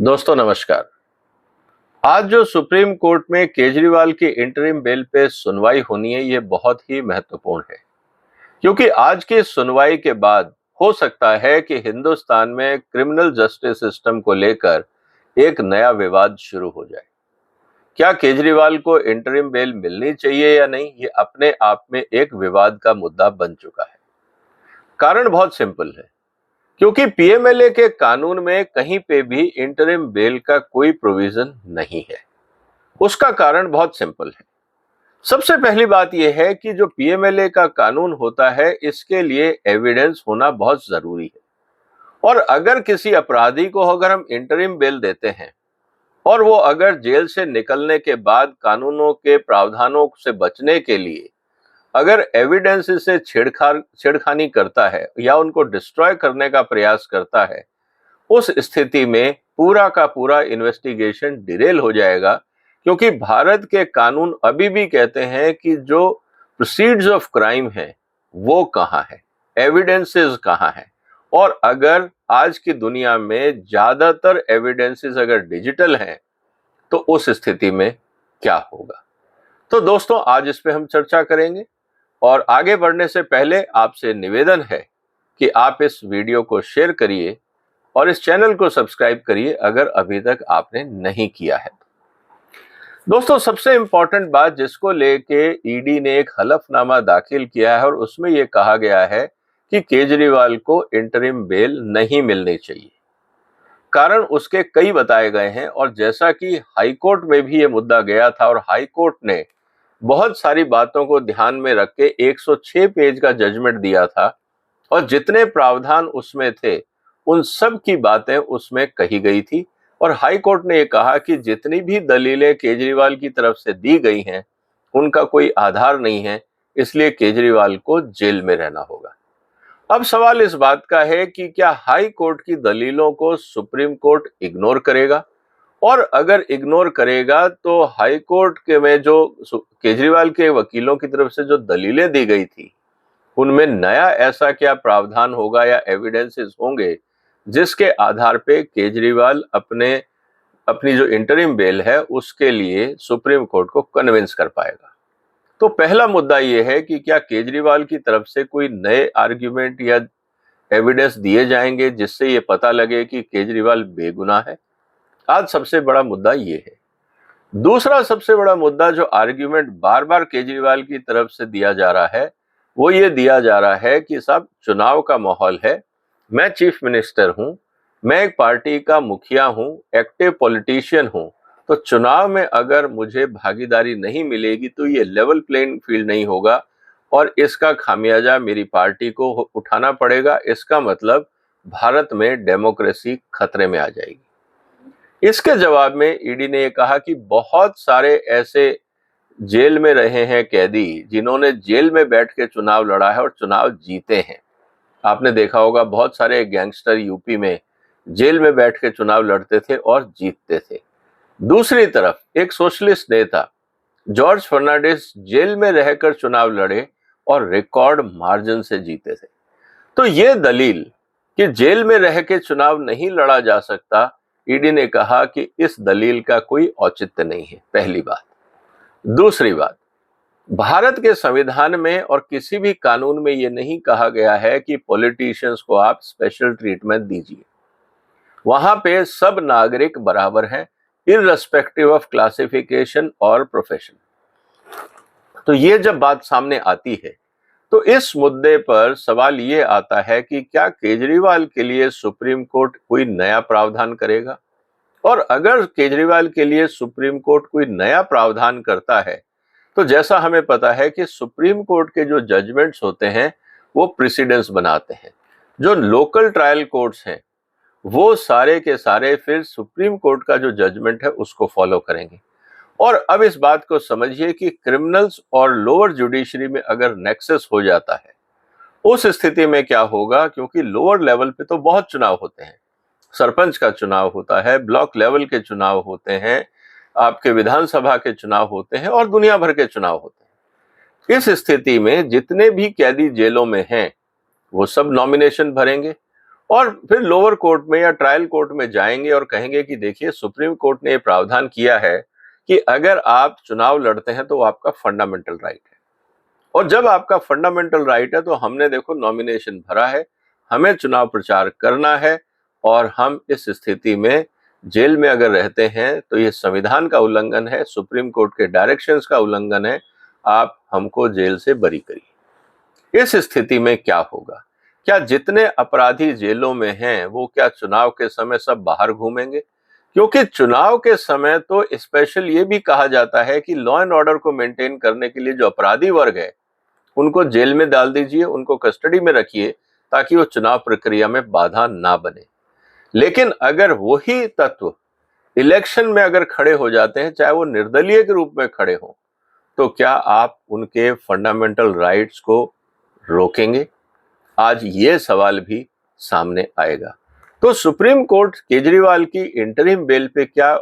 दोस्तों नमस्कार। आज जो सुप्रीम कोर्ट में केजरीवाल की इंटरिम बेल पे सुनवाई होनी है, ये बहुत ही महत्वपूर्ण है क्योंकि आज की सुनवाई के बाद हो सकता है कि हिंदुस्तान में क्रिमिनल जस्टिस सिस्टम को लेकर एक नया विवाद शुरू हो जाए। क्या केजरीवाल को इंटरिम बेल मिलनी चाहिए या नहीं, ये अपने आप में एक विवाद का मुद्दा बन चुका है। कारण बहुत सिंपल है, क्योंकि पीएमएलए के कानून में कहीं पे भी इंटरिम बेल का कोई प्रोविजन नहीं है। उसका कारण बहुत सिंपल है। सबसे पहली बात यह है कि जो पीएमएलए का कानून होता है, इसके लिए एविडेंस होना बहुत जरूरी है। और अगर किसी अपराधी को अगर हम इंटरिम बेल देते हैं और वो अगर जेल से निकलने के बाद कानूनों के प्रावधानों से बचने के लिए अगर एविडेंस से छेड़खानी करता है या उनको डिस्ट्रॉय करने का प्रयास करता है, उस स्थिति में पूरा का पूरा इन्वेस्टिगेशन डिरेल हो जाएगा। क्योंकि भारत के कानून अभी भी कहते हैं कि जो प्रोसीड्स ऑफ क्राइम है वो कहाँ है, एविडेंसेस कहाँ है। और अगर आज की दुनिया में ज्यादातर एविडेंसेस अगर डिजिटल हैं तो उस स्थिति में क्या होगा। तो दोस्तों आज इस पे हम चर्चा करेंगे और आगे बढ़ने से पहले आपसे निवेदन है कि आप इस वीडियो को शेयर करिए और इस चैनल को सब्सक्राइब करिए अगर अभी तक आपने नहीं किया है। दोस्तों सबसे इंपॉर्टेंट बात जिसको लेके ईडी ने एक हलफनामा दाखिल किया है और उसमें यह कहा गया है कि केजरीवाल को इंटरिम बेल नहीं मिलनी चाहिए। कारण उसके कई बताए गए हैं और जैसा कि हाईकोर्ट में भी ये मुद्दा गया था और हाईकोर्ट ने बहुत सारी बातों को ध्यान में रख के 106 पेज का जजमेंट दिया था और जितने प्रावधान उसमें थे उन सब की बातें उसमें कही गई थी। और हाई कोर्ट ने यह कहा कि जितनी भी दलीलें केजरीवाल की तरफ से दी गई हैं उनका कोई आधार नहीं है, इसलिए केजरीवाल को जेल में रहना होगा। अब सवाल इस बात का है कि क्या हाई कोर्ट की दलीलों को सुप्रीम कोर्ट इग्नोर करेगा, और अगर इग्नोर करेगा तो हाई कोर्ट के में जो केजरीवाल के वकीलों की तरफ से जो दलीलें दी गई थी उनमें नया ऐसा क्या प्रावधान होगा या एविडेंसेस होंगे जिसके आधार पे केजरीवाल अपनी जो इंटरिम बेल है उसके लिए सुप्रीम कोर्ट को कन्विंस कर पाएगा। तो पहला मुद्दा यह है कि क्या केजरीवाल की तरफ से कोई नए आर्ग्यूमेंट या एविडेंस दिए जाएंगे जिससे ये पता लगे कि केजरीवाल बेगुनाह है। आज सबसे बड़ा मुद्दा ये है। दूसरा सबसे बड़ा मुद्दा जो आर्ग्यूमेंट बार बार केजरीवाल की तरफ से दिया जा रहा है वो ये दिया जा रहा है कि साहब चुनाव का माहौल है, मैं चीफ मिनिस्टर हूं, मैं एक पार्टी का मुखिया हूं, एक्टिव पॉलिटिशियन हूं, तो चुनाव में अगर मुझे भागीदारी नहीं मिलेगी तो ये लेवल प्लेइंग फील्ड नहीं होगा और इसका खामियाजा मेरी पार्टी को उठाना पड़ेगा। इसका मतलब भारत में डेमोक्रेसी खतरे में आ जाएगी। इसके जवाब में ईडी ने यह कहा कि बहुत सारे ऐसे जेल में रहे हैं कैदी जिन्होंने जेल में बैठ के चुनाव लड़ा है और चुनाव जीते हैं। आपने देखा होगा बहुत सारे गैंगस्टर यूपी में जेल में बैठ के चुनाव लड़ते थे और जीतते थे। दूसरी तरफ एक सोशलिस्ट नेता जॉर्ज फर्नांडिस जेल में रहकर चुनाव लड़े और रिकॉर्ड मार्जिन से जीते थे। तो ये दलील कि जेल में रह के चुनाव नहीं लड़ा जा सकता, ईडी ने कहा कि इस दलील का कोई औचित्य नहीं है, पहली बात। दूसरी बात, भारत के संविधान में और किसी भी कानून में यह नहीं कहा गया है कि पॉलिटिशियंस को आप स्पेशल ट्रीटमेंट दीजिए। वहां पे सब नागरिक बराबर हैं, इररिस्पेक्टिव ऑफ क्लासिफिकेशन और प्रोफेशन। तो ये जब बात सामने आती है तो इस मुद्दे पर सवाल ये आता है कि क्या केजरीवाल के लिए सुप्रीम कोर्ट कोई नया प्रावधान करेगा, और अगर केजरीवाल के लिए सुप्रीम कोर्ट कोई नया प्रावधान करता है तो जैसा हमें पता है कि सुप्रीम कोर्ट के जो जजमेंट्स होते हैं वो प्रेसिडेंस बनाते हैं। जो लोकल ट्रायल कोर्ट्स हैं वो सारे के सारे फिर सुप्रीम कोर्ट का जो जजमेंट है उसको फॉलो करेंगे। और अब इस बात को समझिए कि क्रिमिनल्स और लोअर जुडिशरी में अगर नेक्सस हो जाता है उस स्थिति में क्या होगा, क्योंकि लोअर लेवल पे तो बहुत चुनाव होते हैं, सरपंच का चुनाव होता है, ब्लॉक लेवल के चुनाव होते हैं, आपके विधानसभा के चुनाव होते हैं और दुनिया भर के चुनाव होते हैं। इस स्थिति में जितने भी कैदी जेलों में हैं वो सब नॉमिनेशन भरेंगे और फिर लोअर कोर्ट में या ट्रायल कोर्ट में जाएंगे और कहेंगे कि देखिए सुप्रीम कोर्ट ने ये प्रावधान किया है कि अगर आप चुनाव लड़ते हैं तो वो आपका फंडामेंटल राइट है, और जब आपका फंडामेंटल राइट है तो हमने देखो नॉमिनेशन भरा है, हमें चुनाव प्रचार करना है, और हम इस स्थिति में जेल में अगर रहते हैं तो ये संविधान का उल्लंघन है, सुप्रीम कोर्ट के डायरेक्शंस का उल्लंघन है, आप हमको जेल से बरी करिए। इस स्थिति में क्या होगा? क्या जितने अपराधी जेलों में हैं वो क्या चुनाव के समय सब बाहर घूमेंगे? क्योंकि चुनाव के समय तो स्पेशल ये भी कहा जाता है कि लॉ एंड ऑर्डर को मेंटेन करने के लिए जो अपराधी वर्ग है उनको जेल में डाल दीजिए, उनको कस्टडी में रखिए, ताकि वो चुनाव प्रक्रिया में बाधा ना बने। लेकिन अगर वही तत्व इलेक्शन में अगर खड़े हो जाते हैं, चाहे वो निर्दलीय के रूप में खड़े हों, तो क्या आप उनके फंडामेंटल राइट्स को रोकेंगे? आज ये सवाल भी सामने आएगा। तो सुप्रीम कोर्ट केजरीवाल की इंटरिम बेल पे क्या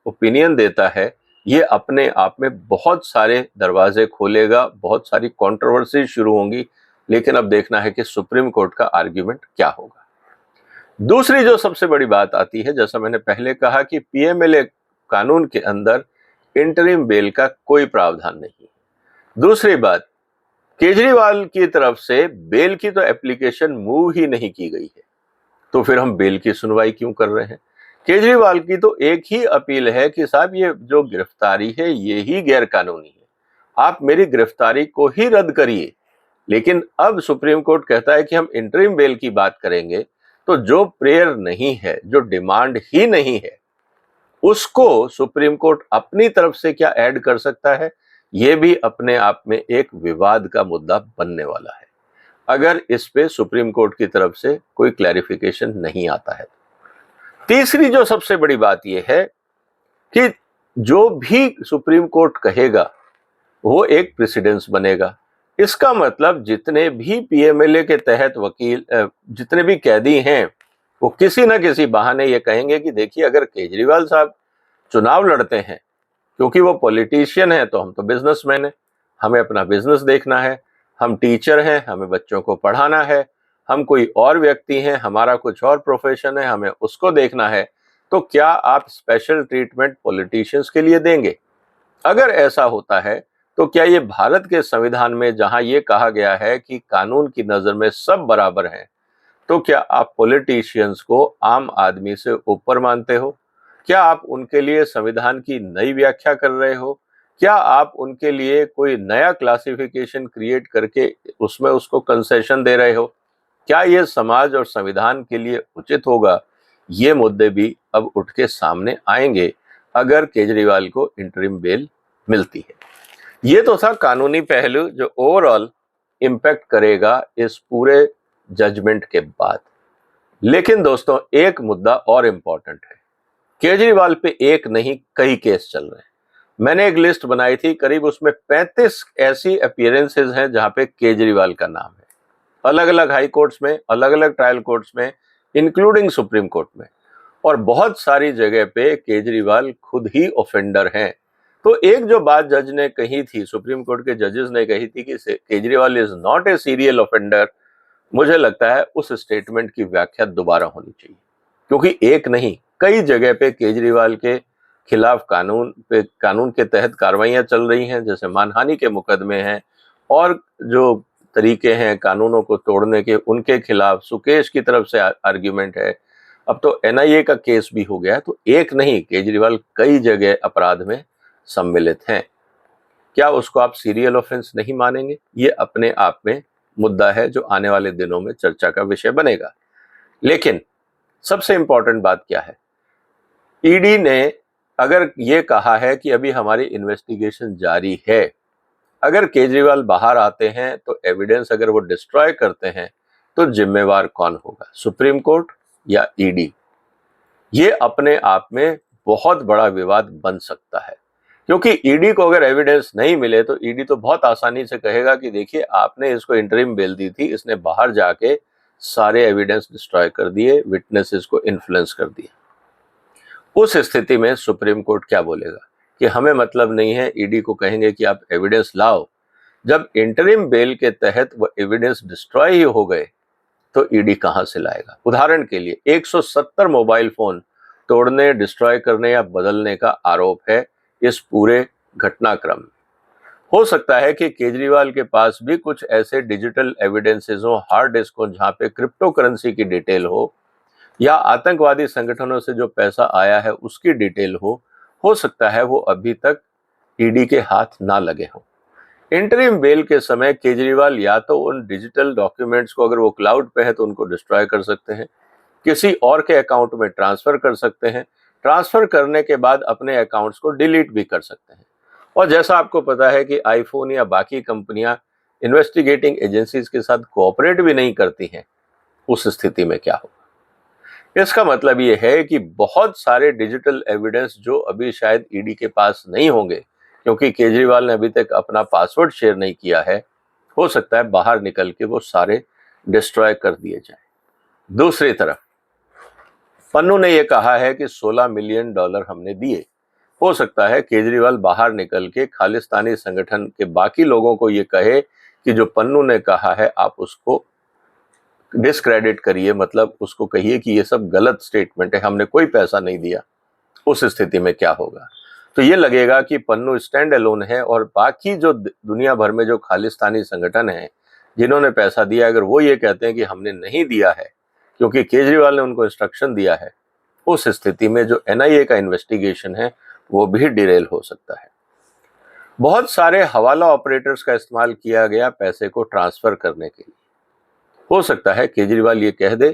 ओपिनियन देता है, ये अपने आप में बहुत सारे दरवाजे खोलेगा, बहुत सारी कंट्रोवर्सी शुरू होंगी, लेकिन अब देखना है कि सुप्रीम कोर्ट का आर्ग्यूमेंट क्या होगा। दूसरी जो सबसे बड़ी बात आती है, जैसा मैंने पहले कहा कि पीएमएलए कानून के अंदर इंटरिम बेल का कोई प्रावधान नहीं। दूसरी बात, केजरीवाल की तरफ से बेल की तो एप्लीकेशन मूव ही नहीं की गई है, तो फिर हम बेल की सुनवाई क्यों कर रहे हैं? केजरीवाल की तो एक ही अपील है कि साहब ये जो गिरफ्तारी है ये ही गैर कानूनी है, आप मेरी गिरफ्तारी को ही रद्द करिए। लेकिन अब सुप्रीम कोर्ट कहता है कि हम इंटरिम बेल की बात करेंगे, तो जो प्रेयर नहीं है, जो डिमांड ही नहीं है, उसको सुप्रीम कोर्ट अपनी तरफ से क्या ऐड कर सकता है? यह भी अपने आप में एक विवाद का मुद्दा बनने वाला है, अगर इस पे सुप्रीम कोर्ट की तरफ से कोई क्लैरिफिकेशन नहीं आता है। तीसरी जो सबसे बड़ी बात यह है कि जो भी सुप्रीम कोर्ट कहेगा वो एक प्रेसिडेंस बनेगा। इसका मतलब जितने भी पीएमएलए के तहत वकील, जितने भी कैदी हैं, वो किसी ना किसी बहाने ये कहेंगे कि देखिए अगर केजरीवाल साहब चुनाव लड़ते हैं, क्योंकि वो पॉलिटिशियन है, तो हम तो बिजनेसमैन हैं, हमें अपना बिजनेस देखना है, हम टीचर हैं, हमें बच्चों को पढ़ाना है, हम कोई और व्यक्ति हैं, हमारा कुछ और प्रोफेशन है, हमें उसको देखना है, तो क्या आप स्पेशल ट्रीटमेंट पॉलिटिशियंस के लिए देंगे? अगर ऐसा होता है तो क्या ये भारत के संविधान में, जहां ये कहा गया है कि कानून की नजर में सब बराबर हैं, तो क्या आप पॉलिटिशियंस को आम आदमी से ऊपर मानते हो? क्या आप उनके लिए संविधान की नई व्याख्या कर रहे हो? क्या आप उनके लिए कोई नया क्लासिफिकेशन क्रिएट करके उसमें उसको कंसेशन दे रहे हो? क्या ये समाज और संविधान के लिए उचित होगा? ये मुद्दे भी अब उठ के सामने आएंगे अगर केजरीवाल को इंटरिम बेल मिलती है। ये तो था कानूनी पहलू जो ओवरऑल इम्पैक्ट करेगा इस पूरे जजमेंट के बाद। लेकिन दोस्तों एक मुद्दा और इम्पोर्टेंट है, केजरीवाल पे एक नहीं कई केस चल रहे हैं। मैंने एक लिस्ट बनाई थी, करीब उसमें 35 ऐसी अपीयरेंसेस हैं जहां पे केजरीवाल का नाम है, अलग अलग हाई कोर्ट्स में, अलग अलग ट्रायल कोर्ट्स में, इंक्लूडिंग सुप्रीम कोर्ट में, और बहुत सारी जगह पे केजरीवाल खुद ही ऑफेंडर हैं। तो एक जो बात जज ने कही थी, सुप्रीम कोर्ट के जजेस ने कही थी कि Kejriwal is not a serial offender, मुझे लगता है उस स्टेटमेंट की व्याख्या दोबारा होनी चाहिए, क्योंकि एक नहीं कई जगह पे केजरीवाल के खिलाफ कानून के तहत कार्रवाइयां चल रही हैं, जैसे मानहानि के मुकदमे हैं और जो तरीके हैं कानूनों को तोड़ने के, उनके खिलाफ सुकेश की तरफ से आर्ग्यूमेंट है, अब तो एनआईए का केस भी हो गया है। तो एक नहीं केजरीवाल कई जगह अपराध में सम्मिलित हैं। क्या उसको आप सीरियल ऑफेंस नहीं मानेंगे? ये अपने आप में मुद्दा है जो आने वाले दिनों में चर्चा का विषय बनेगा। लेकिन सबसे इंपॉर्टेंट बात क्या है, ईडी ने अगर ये कहा है कि अभी हमारी इन्वेस्टिगेशन जारी है, अगर केजरीवाल बाहर आते हैं तो एविडेंस अगर वो डिस्ट्रॉय करते हैं तो जिम्मेवार कौन होगा, सुप्रीम कोर्ट या ईडी? ये अपने आप में बहुत बड़ा विवाद बन सकता है, क्योंकि ईडी को अगर एविडेंस नहीं मिले तो ईडी तो बहुत आसानी से कहेगा कि देखिए आपने इसको इंटरिम बेल दी थी, इसने बाहर जाके सारे एविडेंस डिस्ट्रॉय कर दिए, विटनेसेस को इन्फ्लुएंस कर दिया। उस स्थिति में सुप्रीम कोर्ट क्या बोलेगा कि हमें मतलब नहीं है, ईडी को कहेंगे कि आप एविडेंस लाओ। जब इंटरिम बेल के तहत वो एविडेंस डिस्ट्रॉय ही हो गए तो ईडी कहां से लाएगा? उदाहरण के लिए 170 मोबाइल फोन तोड़ने, डिस्ट्रॉय करने या बदलने का आरोप है इस पूरे घटनाक्रम में। हो सकता है कि केजरीवाल के पास भी कुछ ऐसे डिजिटल एविडेंसेस हो, हार्ड डिस्क हो, जहां पे क्रिप्टो करेंसी की डिटेल हो या आतंकवादी संगठनों से जो पैसा आया है उसकी डिटेल हो सकता है वो अभी तक ईडी के हाथ ना लगे हों। इंटरिम बेल के समय केजरीवाल या तो उन डिजिटल डॉक्यूमेंट्स को, अगर वो क्लाउड पे है तो उनको डिस्ट्रॉय कर सकते हैं, किसी और के अकाउंट में ट्रांसफर कर सकते हैं, ट्रांसफर करने के बाद अपने अकाउंट्स को डिलीट भी कर सकते हैं। और जैसा आपको पता है कि आईफोन या बाकी कंपनियां इन्वेस्टिगेटिंग एजेंसीज के साथ कोऑपरेट भी नहीं करती हैं, उस स्थिति में क्या होगा? इसका मतलब ये है कि बहुत सारे डिजिटल एविडेंस जो अभी शायद ईडी के पास नहीं होंगे, क्योंकि केजरीवाल ने अभी तक अपना पासवर्ड शेयर नहीं किया है, हो सकता है बाहर निकल के वो सारे डिस्ट्रॉय कर दिए जाएं। दूसरी तरफ पन्नू ने यह कहा है कि $16 मिलियन हमने दिए। हो सकता है केजरीवाल बाहर निकल के खालिस्तानी संगठन के बाकी लोगों को ये कहे कि जो पन्नू ने कहा है आप उसको डिस्क्रेडिट करिए, मतलब उसको कहिए कि ये सब गलत स्टेटमेंट है, हमने कोई पैसा नहीं दिया। उस स्थिति में क्या होगा? तो ये लगेगा कि पन्नू स्टैंड अलोन है और बाकी जो दुनिया भर में जो खालिस्तानी संगठन हैं जिन्होंने पैसा दिया, अगर वो ये कहते हैं कि हमने नहीं दिया है क्योंकि केजरीवाल ने उनको इंस्ट्रक्शन दिया है, उस स्थिति में जो एनआईए का इन्वेस्टिगेशन है वो भी डिरेल हो सकता है। बहुत सारे हवाला ऑपरेटर्स का इस्तेमाल किया गया पैसे को ट्रांसफर करने के लिए। हो सकता है केजरीवाल ये कह दे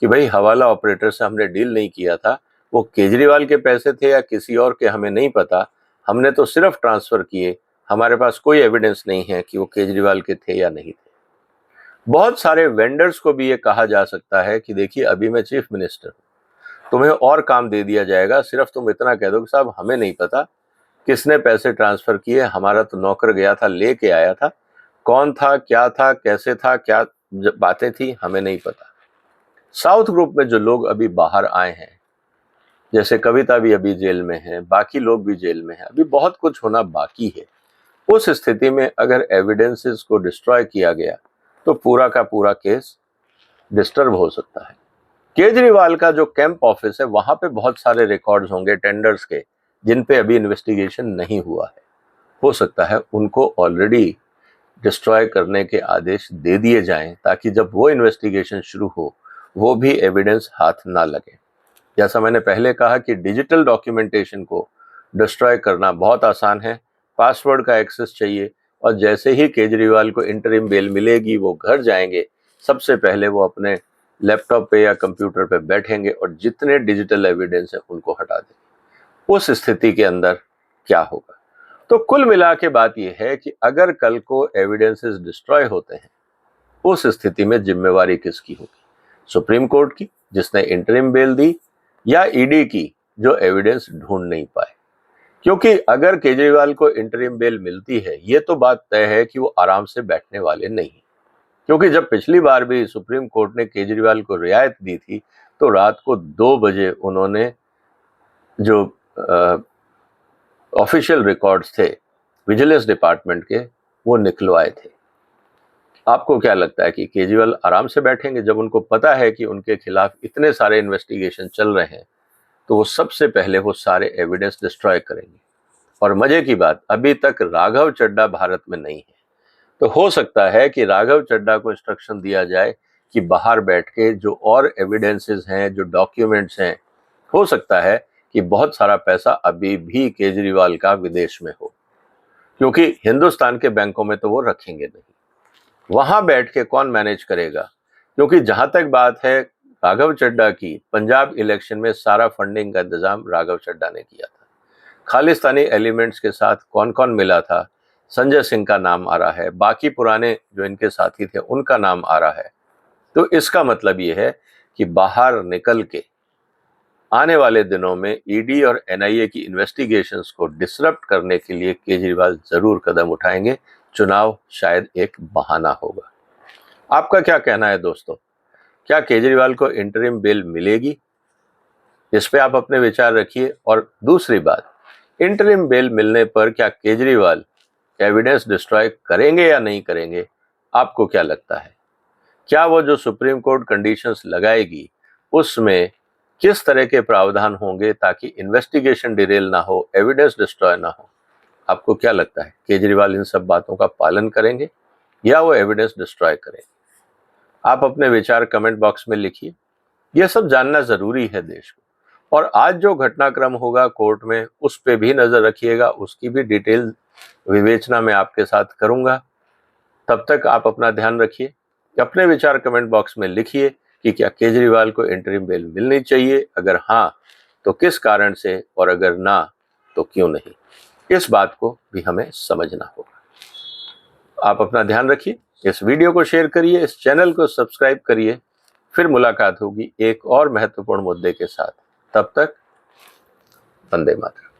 कि भाई हवाला ऑपरेटर से हमने डील नहीं किया था, वो केजरीवाल के पैसे थे या किसी और के हमें नहीं पता, हमने तो सिर्फ ट्रांसफर किए, हमारे पास कोई एविडेंस नहीं है कि वो केजरीवाल के थे या नहीं थे। बहुत सारे वेंडर्स को भी ये कहा जा सकता है कि देखिए अभी मैं चीफ मिनिस्टर हूं, तुम्हें और काम दे दिया जाएगा, सिर्फ तुम इतना कह दो कि साहब हमें नहीं पता किसने पैसे ट्रांसफर किए, हमारा तो नौकर गया था, लेके आया था, कौन था, कैसे था, क्या बातें थी, हमें नहीं पता। साउथ ग्रुप में जो लोग अभी बाहर आए हैं, जैसे कविता भी अभी जेल में है, बाकी लोग भी जेल में हैं, अभी बहुत कुछ होना बाकी है। उस स्थिति में अगर एविडेंसेस को डिस्ट्रॉय किया गया तो पूरा का पूरा केस डिस्टर्ब हो सकता है। केजरीवाल का जो कैंप ऑफिस है वहां पे बहुत सारे रिकॉर्ड्स होंगे टेंडर्स के, जिन पे अभी इन्वेस्टिगेशन नहीं हुआ है। हो सकता है उनको ऑलरेडी डिस्ट्रॉय करने के आदेश दे दिए जाएं ताकि जब वो इन्वेस्टिगेशन शुरू हो वो भी एविडेंस हाथ ना लगे। जैसा मैंने पहले कहा कि डिजिटल डॉक्यूमेंटेशन को डिस्ट्रॉय करना बहुत आसान है, पासवर्ड का एक्सेस चाहिए, और जैसे ही केजरीवाल को इंटरिम बेल मिलेगी वो घर जाएंगे, सबसे पहले वो अपने लैपटॉप पे या कंप्यूटर पे बैठेंगे और जितने डिजिटल एविडेंस है उनको हटा देंगे। उस स्थिति के अंदर क्या होगा? तो कुल मिला के बात यह है कि अगर कल को एविडेंसेस डिस्ट्रॉय होते हैं, उस स्थिति में जिम्मेवारी किसकी होगी? सुप्रीम कोर्ट की जिसने इंटरिम बेल दी, या ईडी की जो एविडेंस ढूंढ नहीं पाए? क्योंकि अगर केजरीवाल को इंटरिम बेल मिलती है, ये तो बात तय है कि वो आराम से बैठने वाले नहीं, क्योंकि जब पिछली बार भी सुप्रीम कोर्ट ने केजरीवाल को रियायत दी थी तो रात को 2 बजे उन्होंने जो ऑफिशियल रिकॉर्ड्स थे विजिलेंस डिपार्टमेंट के वो निकलवाए थे। आपको क्या लगता है कि केजरीवाल आराम से बैठेंगे? जब उनको पता है कि उनके खिलाफ इतने सारे इन्वेस्टिगेशन चल रहे हैं तो वो सबसे पहले वो सारे एविडेंस डिस्ट्रॉय करेंगे। और मजे की बात, अभी तक राघव चड्ढा भारत में नहीं है, तो हो सकता है कि राघव चड्ढा को इंस्ट्रक्शन दिया जाए कि बाहर बैठ के जो और एविडेंसेस हैं, जो डॉक्यूमेंट्स हैं, हो सकता है कि बहुत सारा पैसा अभी भी केजरीवाल का विदेश में हो, क्योंकि हिंदुस्तान के बैंकों में तो वो रखेंगे नहीं। वहां बैठ के कौन मैनेज करेगा? क्योंकि जहां तक बात है राघव चड्ढा की, पंजाब इलेक्शन में सारा फंडिंग का इंतजाम राघव चड्ढा ने किया था। खालिस्तानी एलिमेंट्स के साथ कौन कौन मिला था? संजय सिंह का नाम आ रहा है, बाकी पुराने जो इनके साथी थे उनका नाम आ रहा है। तो इसका मतलब ये है कि बाहर निकल के आने वाले दिनों में ईडी और एनआईए की इन्वेस्टिगेशंस को डिसरप्ट करने के लिए केजरीवाल जरूर कदम उठाएंगे। चुनाव शायद एक बहाना होगा। आपका क्या कहना है दोस्तों? क्या केजरीवाल को इंटरिम बेल मिलेगी? इस पे आप अपने विचार रखिए। और दूसरी बात, इंटरिम बेल मिलने पर क्या केजरीवाल एविडेंस डिस्ट्रॉय करेंगे या नहीं करेंगे? आपको क्या लगता है? क्या वो जो सुप्रीम कोर्ट कंडीशंस लगाएगी उसमें किस तरह के प्रावधान होंगे ताकि इन्वेस्टिगेशन डिरेल ना हो, एविडेंस डिस्ट्रॉय ना हो? आपको क्या लगता है, केजरीवाल इन सब बातों का पालन करेंगे या वो एविडेंस डिस्ट्रॉय करेंगे? आप अपने विचार कमेंट बॉक्स में लिखिए। यह सब जानना जरूरी है देश को। और आज जो घटनाक्रम होगा कोर्ट में उस पे भी नजर रखिएगा, उसकी भी डिटेल विवेचना मैं आपके साथ करूंगा। तब तक आप अपना ध्यान रखिए। अपने विचार कमेंट बॉक्स में लिखिए कि क्या केजरीवाल को इंटरिम बेल मिलनी चाहिए, अगर हाँ तो किस कारण से, और अगर ना तो क्यों नहीं। इस बात को भी हमें समझना होगा। आप अपना ध्यान रखिए, इस वीडियो को शेयर करिए, इस चैनल को सब्सक्राइब करिए। फिर मुलाकात होगी एक और महत्वपूर्ण मुद्दे के साथ। तब तक वंदे मातरम।